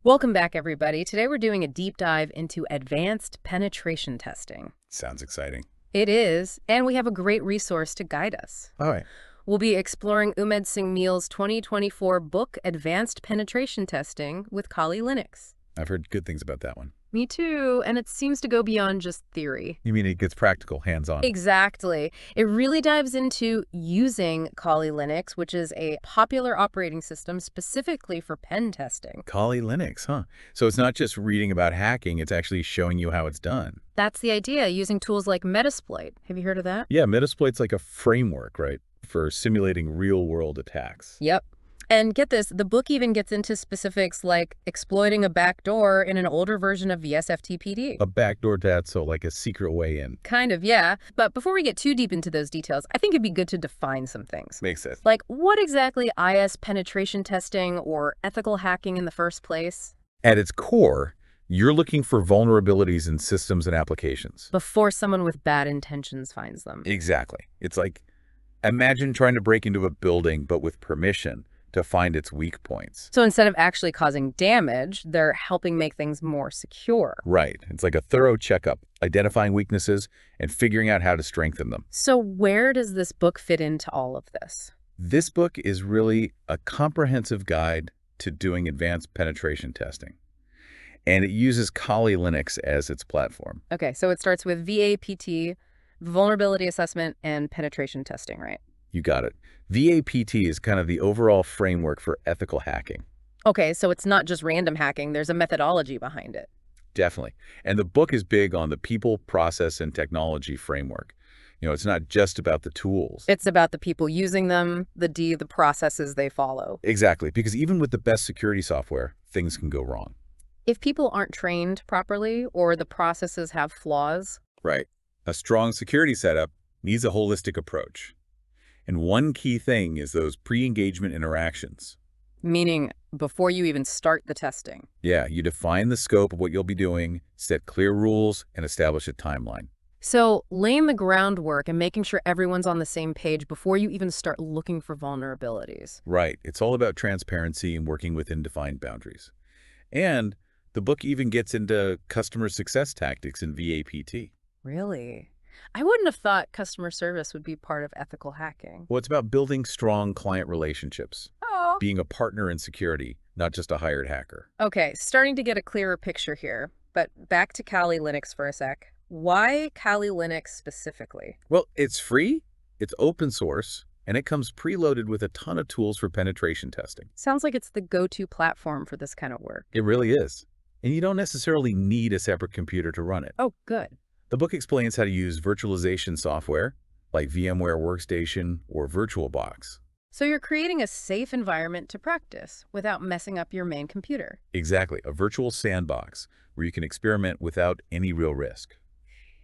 Welcome back, everybody. Today we're doing a deep dive into advanced penetration testing. Sounds exciting. It is, and we have a great resource to guide us. All right. We'll be exploring Umed Singh Meal's 2024 book, Advanced Penetration Testing with Kali Linux. I've heard good things about that one. Me too, and it seems to go beyond just theory. You mean it gets practical, hands-on? Exactly. It really dives into using Kali Linux, which is a popular operating system specifically for pen testing. Kali Linux, huh? So it's not just reading about hacking, it's actually showing you how it's done. That's the idea, using tools like Metasploit. Have you heard of that? Yeah, Metasploit's like a framework, right, for simulating real-world attacks. Yep. And get this, the book even gets into specifics like exploiting a backdoor in an older version of VSFTPD. A backdoor dat, so like a secret way in. Kind of, yeah. But before we get too deep into those details, I think it'd be good to define some things. Makes sense. Like, what exactly IS penetration testing or ethical hacking in the first place? At its core, you're looking for vulnerabilities in systems and applications. Before someone with bad intentions finds them. Exactly. It's like, imagine trying to break into a building, but with permission to find its weak points. So instead of actually causing damage, they're helping make things more secure. Right. It's like a thorough checkup, identifying weaknesses and figuring out how to strengthen them. So where does this book fit into all of this? This book is really a comprehensive guide to doing advanced penetration testing. And it uses Kali Linux as its platform. Okay, so it starts with VAPT, vulnerability assessment, and penetration testing, right? You got it. VAPT is kind of the overall framework for ethical hacking. Okay, so it's not just random hacking. There's a methodology behind it. Definitely. And the book is big on the people, process, and technology framework. You know, it's not just about the tools. It's about the people using them, the processes they follow. Exactly, because even with the best security software, things can go wrong. If people aren't trained properly or the processes have flaws. Right. A strong security setup needs a holistic approach. And one key thing is those pre-engagement interactions. Meaning before you even start the testing. Yeah, you define the scope of what you'll be doing, set clear rules, and establish a timeline. So laying the groundwork and making sure everyone's on the same page before you even start looking for vulnerabilities. Right. It's all about transparency and working within defined boundaries. And the book even gets into customer success tactics in VAPT. Really? I wouldn't have thought customer service would be part of ethical hacking. Well, it's about building strong client relationships, Oh. being a partner in security, not just a hired hacker. Okay, starting to get a clearer picture here. But back to Kali Linux for a sec. Why Kali Linux specifically? Well, it's free, it's open source, and it comes preloaded with a ton of tools for penetration testing. Sounds like it's the go-to platform for this kind of work. It really is. And you don't necessarily need a separate computer to run it. Oh, good. The book explains how to use virtualization software like VMware Workstation or VirtualBox. So you're creating a safe environment to practice without messing up your main computer. Exactly, a virtual sandbox where you can experiment without any real risk.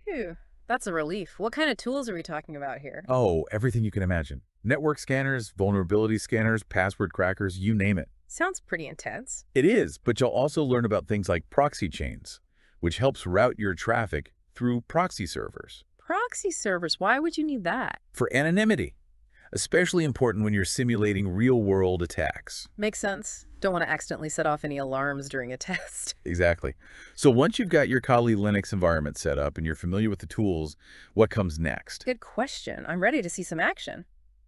Phew, that's a relief. What kind of tools are we talking about here? Oh, everything you can imagine. Network scanners, vulnerability scanners, password crackers, you name it. Sounds pretty intense. It is, but you'll also learn about things like proxy chains, which helps route your traffic through proxy servers. Proxy servers, why would you need that? For anonymity, especially important when you're simulating real-world attacks. Makes sense. Don't want to accidentally set off any alarms during a test. Exactly. So once you've got your Kali Linux environment set up and you're familiar with the tools, what comes next? Good question. I'm ready to see some action.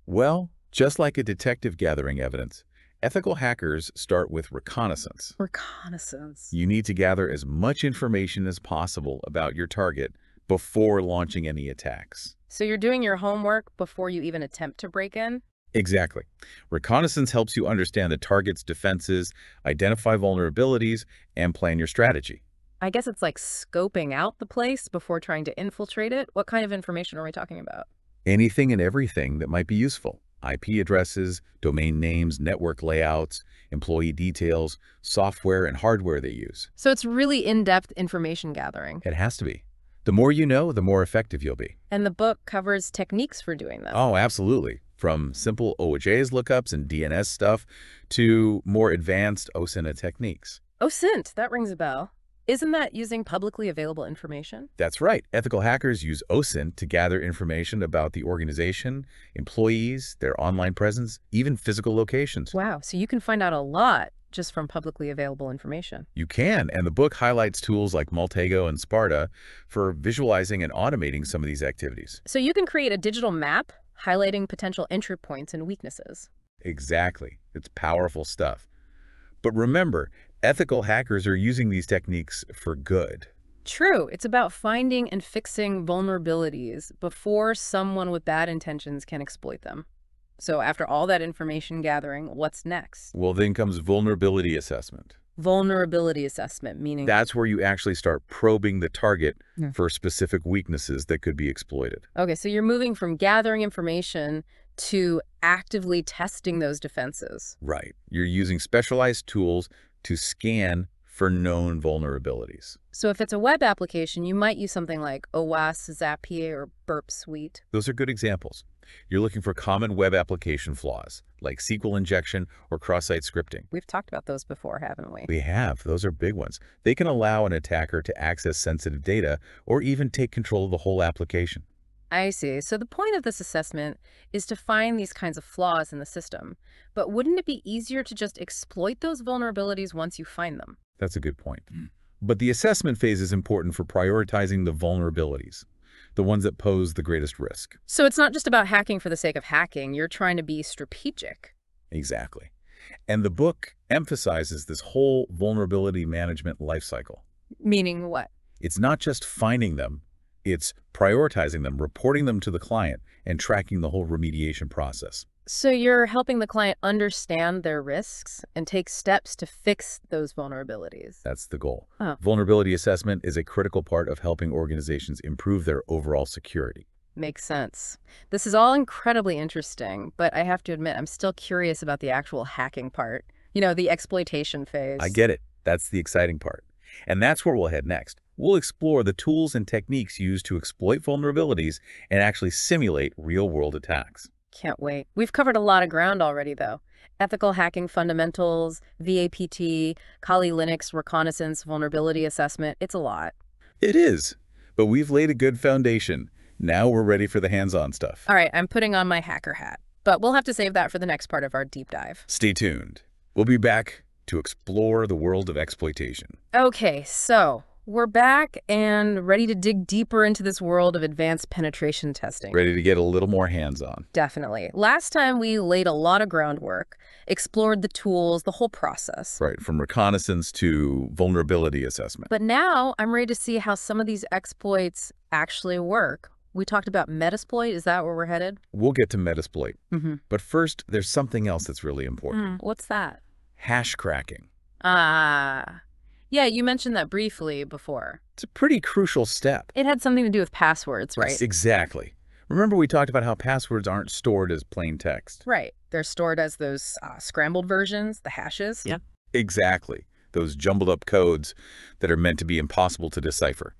Well, just like a detective gathering evidence, ethical hackers start with reconnaissance. Reconnaissance. You need to gather as much information as possible about your target before launching any attacks. So you're doing your homework before you even attempt to break in? Exactly. Reconnaissance helps you understand the target's defenses, identify vulnerabilities, and plan your strategy. I guess it's like scoping out the place before trying to infiltrate it. What kind of information are we talking about? Anything and everything that might be useful. IP addresses, domain names, network layouts, employee details, software and hardware they use. So it's really in-depth information gathering. It has to be. The more you know, the more effective you'll be. And the book covers techniques for doing that. Oh, absolutely. From simple OJS lookups and DNS stuff to more advanced OSINT techniques. OSINT, that rings a bell. Isn't that using publicly available information? That's right. Ethical hackers use OSINT to gather information about the organization, employees, their online presence, even physical locations. Wow, so you can find out a lot just from publicly available information? You can, and the book highlights tools like Multago and Sparta for visualizing and automating some of these activities. So you can create a digital map highlighting potential entry points and weaknesses. Exactly. It's powerful stuff. But remember, ethical hackers are using these techniques for good. True, it's about finding and fixing vulnerabilities before someone with bad intentions can exploit them. So after all that information gathering, what's next? Well, then comes vulnerability assessment. Vulnerability assessment, meaning... That's where you actually start probing the target Yeah. for specific weaknesses that could be exploited. Okay, so you're moving from gathering information to actively testing those defenses. Right. You're using specialized tools to scan for known vulnerabilities. So if it's a web application, you might use something like OWASP, Zapier, or Burp Suite. Those are good examples. You're looking for common web application flaws, like SQL injection or cross-site scripting. We've talked about those before, haven't we? We have. Those are big ones. They can allow an attacker to access sensitive data or even take control of the whole application. I see. So the point of this assessment is to find these kinds of flaws in the system. But wouldn't it be easier to just exploit those vulnerabilities once you find them? That's a good point. But the assessment phase is important for prioritizing the vulnerabilities, the ones that pose the greatest risk. So it's not just about hacking for the sake of hacking. You're trying to be strategic. Exactly. And the book emphasizes this whole vulnerability management lifecycle. Meaning what? It's not just finding them, it's prioritizing them, reporting them to the client, and tracking the whole remediation process. So you're helping the client understand their risks and take steps to fix those vulnerabilities. That's the goal. Oh. Vulnerability assessment is a critical part of helping organizations improve their overall security. Makes sense. This is all incredibly interesting, but I have to admit, I'm still curious about the actual hacking part. You know, the exploitation phase. I get it. That's the exciting part. And that's where we'll head next. We'll explore the tools and techniques used to exploit vulnerabilities and actually simulate real-world attacks. Can't wait. We've covered a lot of ground already, though. Ethical hacking fundamentals, VAPT, Kali Linux reconnaissance, vulnerability assessment. It's a lot. It is. But we've laid a good foundation. Now we're ready for the hands-on stuff. All right, I'm putting on my hacker hat. But we'll have to save that for the next part of our deep dive. Stay tuned. We'll be back to explore the world of exploitation. Okay, so we're back and ready to dig deeper into this world of advanced penetration testing. Ready to get a little more hands-on. Definitely. Last time we laid a lot of groundwork, explored the tools, the whole process. Right, from reconnaissance to vulnerability assessment. But now I'm ready to see how some of these exploits actually work. We talked about Metasploit. Is that where we're headed? We'll get to Metasploit. Mm-hmm. But first, there's something else that's really important. What's that? Hash cracking. Ah. Yeah, you mentioned that briefly before. It's a pretty crucial step. It had something to do with passwords, right? Yes, exactly. Remember we talked about how passwords aren't stored as plain text? Right. They're stored as those scrambled versions, the hashes. Yeah. Exactly. Those jumbled up codes that are meant to be impossible to decipher.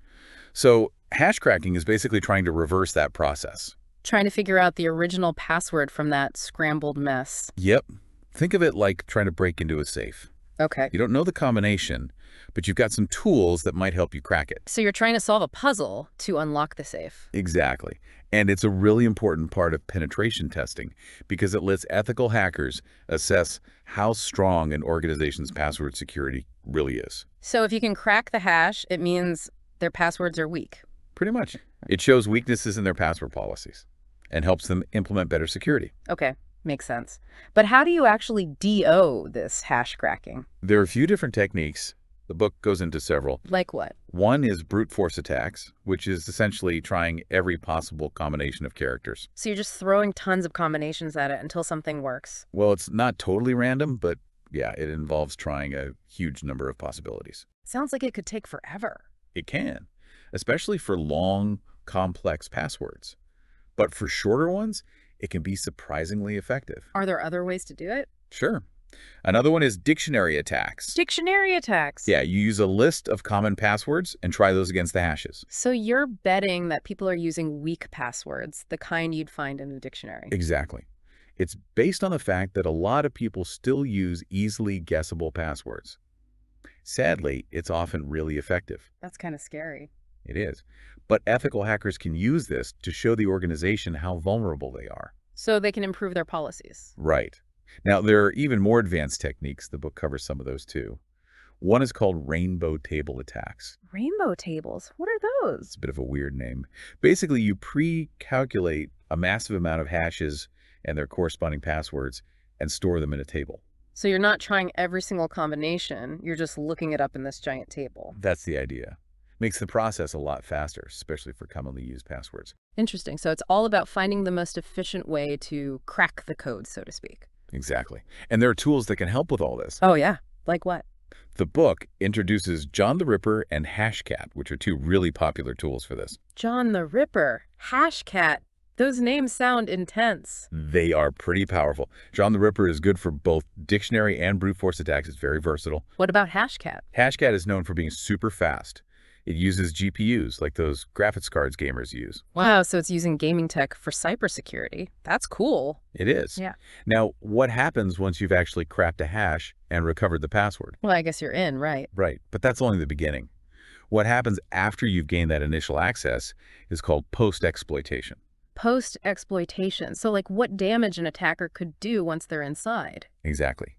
So hash cracking is basically trying to reverse that process. Trying to figure out the original password from that scrambled mess. Yep. Think of it like trying to break into a safe. Okay. You don't know the combination, but you've got some tools that might help you crack it. So you're trying to solve a puzzle to unlock the safe. Exactly. And it's a really important part of penetration testing because it lets ethical hackers assess how strong an organization's password security really is. So if you can crack the hash, it means their passwords are weak. Pretty much. It shows weaknesses in their password policies and helps them implement better security. Okay. Makes sense. But how do you actually DO this hash cracking? There are a few different techniques. The book goes into several. Like what? One is brute force attacks, which is essentially trying every possible combination of characters. So you're just throwing tons of combinations at it until something works. Well, it's not totally random, but yeah, it involves trying a huge number of possibilities. Sounds like it could take forever. It can, especially for long, complex passwords. But for shorter ones, it can be surprisingly effective. Are there other ways to do it? Sure. Another one is dictionary attacks. Dictionary attacks? Yeah, you use a list of common passwords and try those against the hashes. So you're betting that people are using weak passwords, the kind you'd find in a dictionary. Exactly. It's based on the fact that a lot of people still use easily guessable passwords. Sadly, it's often really effective. That's kind of scary. It is. But ethical hackers can use this to show the organization how vulnerable they are. So they can improve their policies. Right. Now, there are even more advanced techniques. The book covers some of those too. One is called rainbow table attacks. Rainbow tables. What are It's those? a bit of a weird name. Basically, you pre-calculate a massive amount of hashes and their corresponding passwords and store them in a table. So you're not trying every single combination. You're just looking it up in this giant table. That's the idea. Makes the process a lot faster, especially for commonly used passwords. Interesting. So it's all about finding the most efficient way to crack the code, so to speak. Exactly. And there are tools that can help with all this. Oh, yeah. Like what? The book introduces John the Ripper and Hashcat, which are two really popular tools for this. John the Ripper, Hashcat. Those names sound intense. They are pretty powerful. John the Ripper is good for both dictionary and brute force attacks. It's very versatile. What about Hashcat? Hashcat is known for being super fast. It uses GPUs, like those graphics cards gamers use. Wow, so it's using gaming tech for cybersecurity. That's cool. It is. Yeah. Now, what happens once you've actually cracked a hash and recovered the password? Well, I guess you're in, right? Right, but that's only the beginning. What happens after you've gained that initial access is called post-exploitation. Post-exploitation. So, like, what damage an attacker could do once they're inside? Exactly.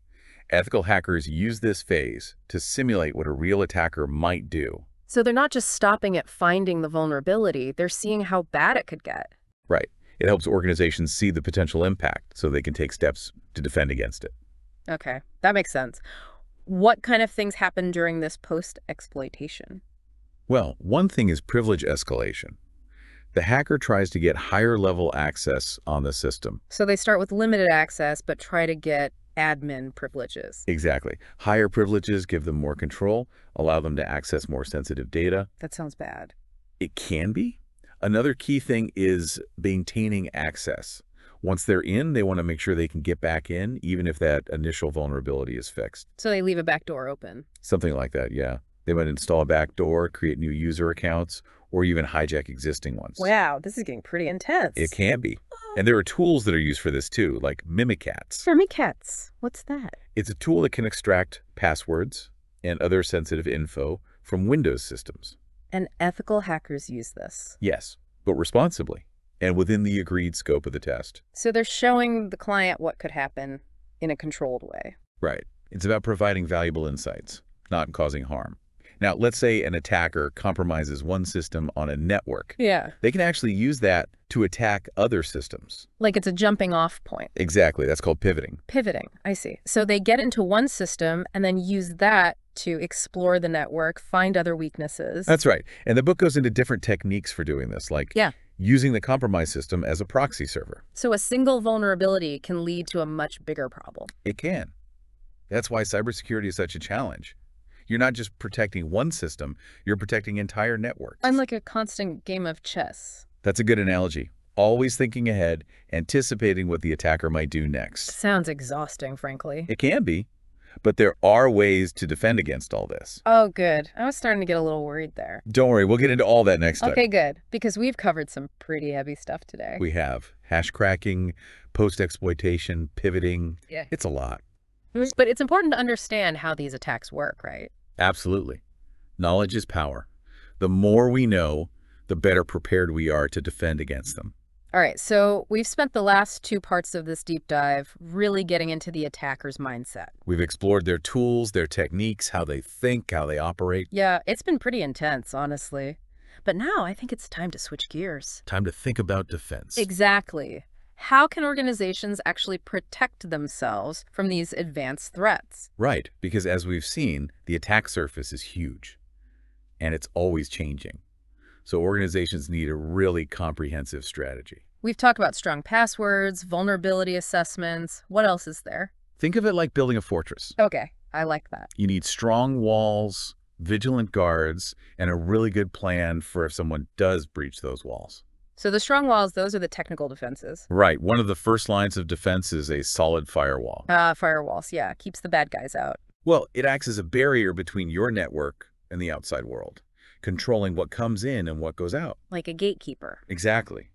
Ethical hackers use this phase to simulate what a real attacker might do. So they're not just stopping at finding the vulnerability, they're seeing how bad it could get. Right. It helps organizations see the potential impact so they can take steps to defend against it. Okay, that makes sense. What kind of things happen during this post-exploitation? Well, one thing is privilege escalation. The hacker tries to get higher level access on the system. So they start with limited access, but try to get admin privileges. Exactly. Higher privileges give them more control, allow them to access more sensitive data. That sounds bad. It can be. Another key thing is maintaining access. Once they're in, they want to make sure they can get back in, even if that initial vulnerability is fixed. So they leave a back door open. Something like that, yeah. They might install a backdoor, create new user accounts, or even hijack existing ones. Wow, this is getting pretty intense. It can be. And there are tools that are used for this too, like Mimikatz. Mimikatz. What's that? It's a tool that can extract passwords and other sensitive info from Windows systems. And ethical hackers use this. Yes, but responsibly and within the agreed scope of the test. So they're showing the client what could happen in a controlled way. Right. It's about providing valuable insights, not causing harm. Now, let's say an attacker compromises one system on a network. Yeah. They can actually use that to attack other systems. Like it's a jumping off point. Exactly. That's called pivoting. Pivoting, I see. So they get into one system and then use that to explore the network, find other weaknesses. That's right. And the book goes into different techniques for doing this, like using the compromised system as a proxy server. So a single vulnerability can lead to a much bigger problem. It can. That's why cybersecurity is such a challenge. You're not just protecting one system, you're protecting entire networks. I'm like a constant game of chess. That's a good analogy. Always thinking ahead, anticipating what the attacker might do next. Sounds exhausting, frankly. It can be, but there are ways to defend against all this. Oh, good. I was starting to get a little worried there. Don't worry, we'll get into all that next time. Okay, good. Because we've covered some pretty heavy stuff today. We have hash cracking, post-exploitation, pivoting. Yeah. It's a lot. But it's important to understand how these attacks work, right? Absolutely. Knowledge is power. The more we know, the better prepared we are to defend against them. All right, so we've spent the last 2 parts of this deep dive really getting into the attacker's mindset. We've explored their tools, their techniques, how they think, how they operate. Yeah, it's been pretty intense, honestly. But now I think it's time to switch gears. Time to think about defense. Exactly. How can organizations actually protect themselves from these advanced threats? Right, because as we've seen, the attack surface is huge, and it's always changing. So organizations need a really comprehensive strategy. We've talked about strong passwords, vulnerability assessments. What else is there? Think of it like building a fortress. Okay, I like that. You need strong walls, vigilant guards, and a really good plan for if someone does breach those walls. So the strong walls, those are the technical defenses. Right. One of the first lines of defense is a solid firewall. Firewalls, yeah, keeps the bad guys out. Well, it acts as a barrier between your network and the outside world, controlling what comes in and what goes out. Like a gatekeeper. Exactly.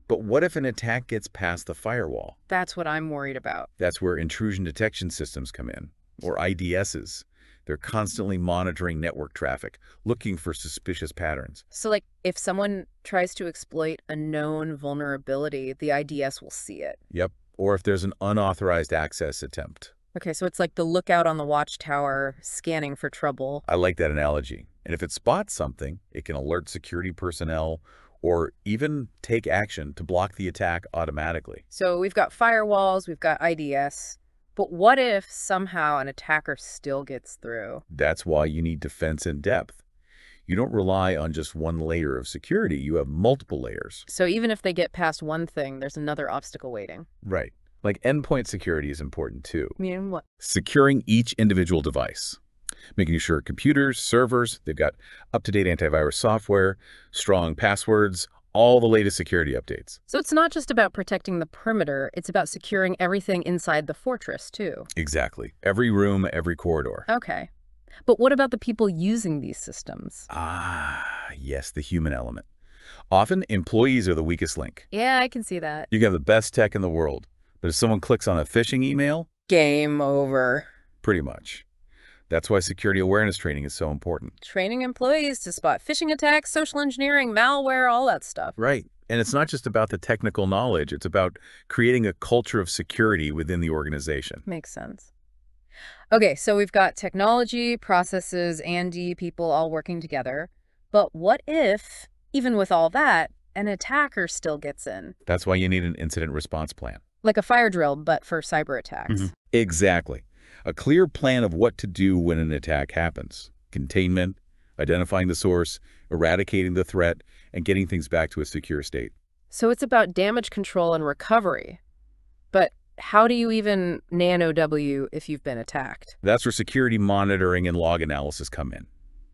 But what if an attack gets past the firewall? That's what I'm worried about. That's where intrusion detection systems come in, or IDSs. They're constantly monitoring network traffic, looking for suspicious patterns. So, like, if someone tries to exploit a known vulnerability, the IDS will see it. Yep. or if there's an unauthorized access attempt. Okay, so it's like the lookout on the watchtower scanning for trouble. I like that analogy. And if it spots something, it can alert security personnel or even take action to block the attack automatically. So we've got firewalls, we've got IDS, but what if somehow an attacker still gets through? That's why you need defense in depth. You don't rely on just one layer of security. You have multiple layers. So even if they get past one thing, there's another obstacle waiting. Right. Like endpoint security is important too. I mean, what? Securing each individual device, making sure computers, servers, they've got up-to-date antivirus software, strong passwords, all the latest security updates. So it's not just about protecting the perimeter, it's about securing everything inside the fortress too. Exactly. Every room, every corridor. Okay. But what about the people using these systems? Yes, the human element. Often, employees are the weakest link. Yeah, I can see that. You can have the best tech in the world, but if someone clicks on a phishing email, Game over. pretty much. That's why security awareness training is so important. Training employees to spot phishing attacks, social engineering, malware, all that stuff. Right. And it's not just about the technical knowledge. It's about creating a culture of security within the organization. Makes sense. Okay, so we've got technology, processes, and people all working together. But what if, even with all that, an attacker still gets in? That's why you need an incident response plan. Like a fire drill, but for cyber attacks. Exactly. A clear plan of what to do when an attack happens. Containment, identifying the source, eradicating the threat, and getting things back to a secure state. So it's about damage control and recovery. But how do you even nano-W if you've been attacked? That's where security monitoring and log analysis come in.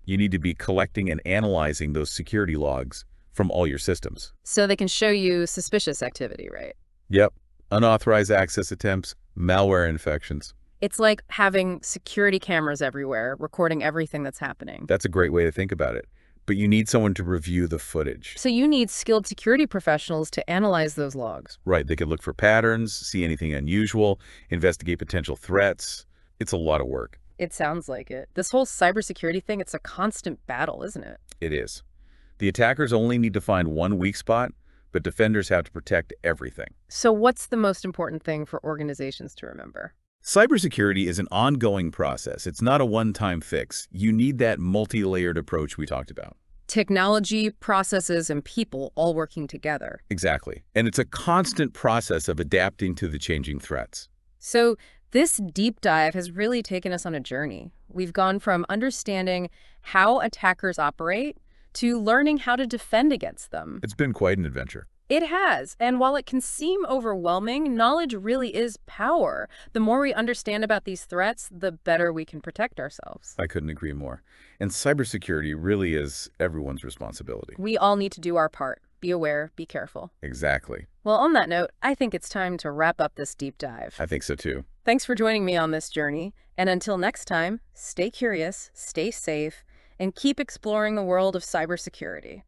You need to be collecting and analyzing those security logs from all your systems. So they can show you suspicious activity, right? Yep. Unauthorized access attempts, malware infections. It's like having security cameras everywhere, recording everything that's happening. That's a great way to think about it. But you need someone to review the footage. So you need skilled security professionals to analyze those logs. Right. They could look for patterns, see anything unusual, investigate potential threats. It's a lot of work. It sounds like it. This whole cybersecurity thing, it's a constant battle, isn't it? It is. The attackers only need to find one weak spot, but defenders have to protect everything. So what's the most important thing for organizations to remember? Cybersecurity is an ongoing process. It's not a one-time fix. You need that multi-layered approach we talked about. Technology, processes, and people all working together. Exactly. And it's a constant process of adapting to the changing threats. So this deep dive has really taken us on a journey. We've gone from understanding how attackers operate to learning how to defend against them. It's been quite an adventure. It has. And while it can seem overwhelming, knowledge really is power. The more we understand about these threats, the better we can protect ourselves. I couldn't agree more. And cybersecurity really is everyone's responsibility. We all need to do our part. Be aware, be careful. Exactly. Well, on that note, I think it's time to wrap up this deep dive. I think so too. Thanks for joining me on this journey. And until next time, stay curious, stay safe, and keep exploring the world of cybersecurity.